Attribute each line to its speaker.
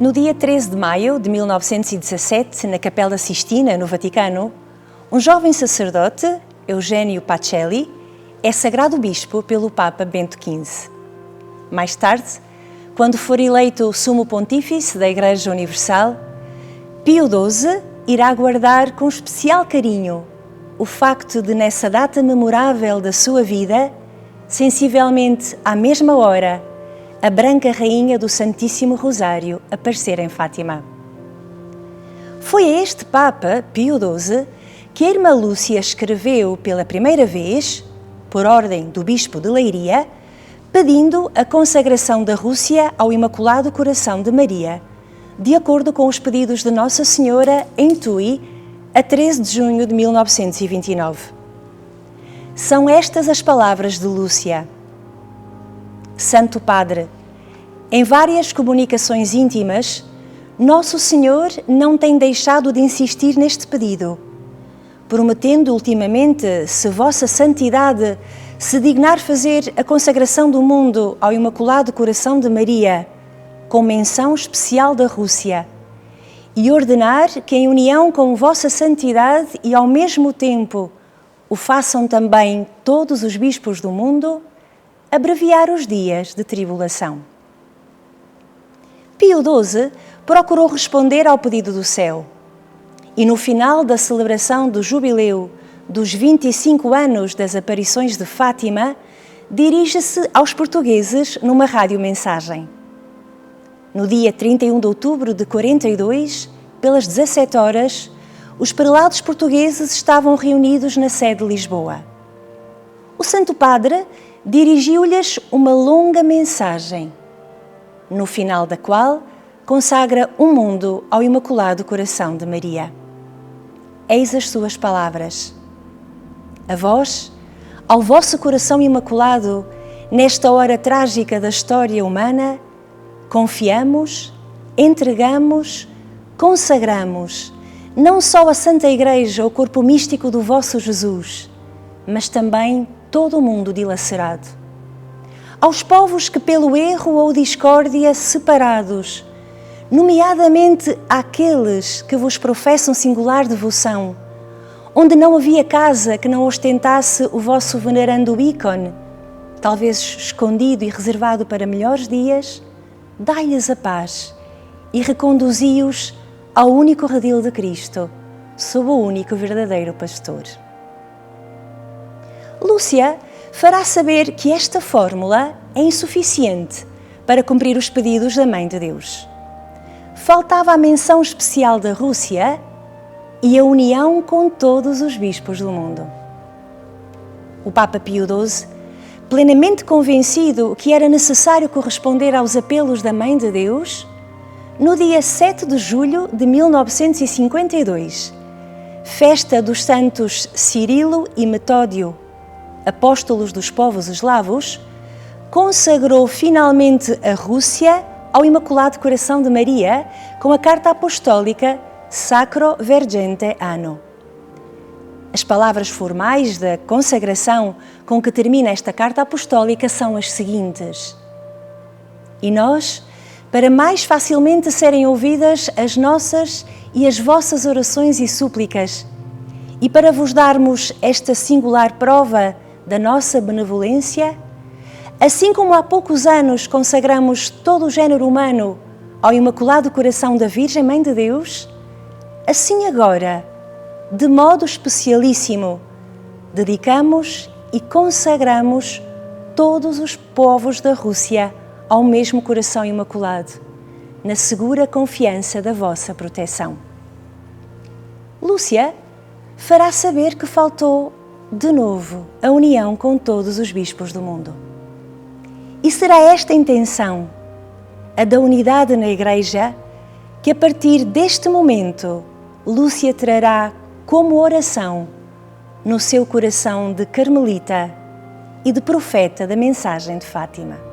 Speaker 1: No dia 13 de maio de 1917, na Capela Sistina, no Vaticano, um jovem sacerdote, Eugênio Pacelli, é sagrado bispo pelo Papa Bento XV. Mais tarde, quando for eleito Sumo Pontífice da Igreja Universal, Pio XII irá guardar com especial carinho o facto de, nessa data memorável da sua vida, sensivelmente à mesma hora, a branca rainha do Santíssimo Rosário aparecer em Fátima. Foi a este Papa, Pio XII, que a irmã Lúcia escreveu pela primeira vez, por ordem do Bispo de Leiria, pedindo a consagração da Rússia ao Imaculado Coração de Maria, de acordo com os pedidos de Nossa Senhora em Tui, a 13 de junho de 1929. São estas as palavras de Lúcia. Santo Padre, em várias comunicações íntimas, Nosso Senhor não tem deixado de insistir neste pedido, prometendo ultimamente, se Vossa Santidade se dignar fazer a consagração do mundo ao Imaculado Coração de Maria, com menção especial da Rússia, e ordenar que, em união com Vossa Santidade e ao mesmo tempo o façam também todos os bispos do mundo, abreviar os dias de tribulação. Pio XII procurou responder ao pedido do céu e, no final da celebração do jubileu dos 25 anos das aparições de Fátima, dirige-se aos portugueses numa rádio-mensagem. No dia 31 de outubro de 42, pelas 17 horas, os prelados portugueses estavam reunidos na sede de Lisboa. O Santo Padre dirigiu-lhes uma longa mensagem, no final da qual consagra o mundo ao Imaculado Coração de Maria. Eis as suas palavras. A vós, ao vosso coração imaculado, nesta hora trágica da história humana, confiamos, entregamos, consagramos, não só a Santa Igreja, o corpo místico do vosso Jesus, mas também todo o mundo dilacerado. Aos povos que pelo erro ou discórdia separados, nomeadamente àqueles que vos professam singular devoção, onde não havia casa que não ostentasse o vosso venerando ícone, talvez escondido e reservado para melhores dias, dai-lhes a paz e reconduzi-os ao único redil de Cristo, sob o único verdadeiro pastor. Lúcia fará saber que esta fórmula é insuficiente para cumprir os pedidos da Mãe de Deus. Faltava a menção especial da Rússia e a união com todos os bispos do mundo. O Papa Pio XII, plenamente convencido que era necessário corresponder aos apelos da Mãe de Deus, no dia 7 de julho de 1952, festa dos santos Cirilo e Metódio, apóstolos dos povos eslavos, consagrou finalmente a Rússia ao Imaculado Coração de Maria com a carta apostólica Sacro Vergente Anno. As palavras formais da consagração com que termina esta carta apostólica são as seguintes: E nós, para mais facilmente serem ouvidas as nossas e as vossas orações e súplicas, e para vos darmos esta singular prova da nossa benevolência, assim como há poucos anos consagramos todo o género humano ao Imaculado Coração da Virgem Mãe de Deus, assim agora, de modo especialíssimo, dedicamos e consagramos todos os povos da Rússia ao mesmo Coração Imaculado, na segura confiança da vossa proteção. Lúcia fará saber que faltou, de novo, a união com todos os bispos do mundo. E será esta intenção, a da unidade na Igreja, que a partir deste momento Lúcia trará como oração no seu coração de carmelita e de profeta da mensagem de Fátima.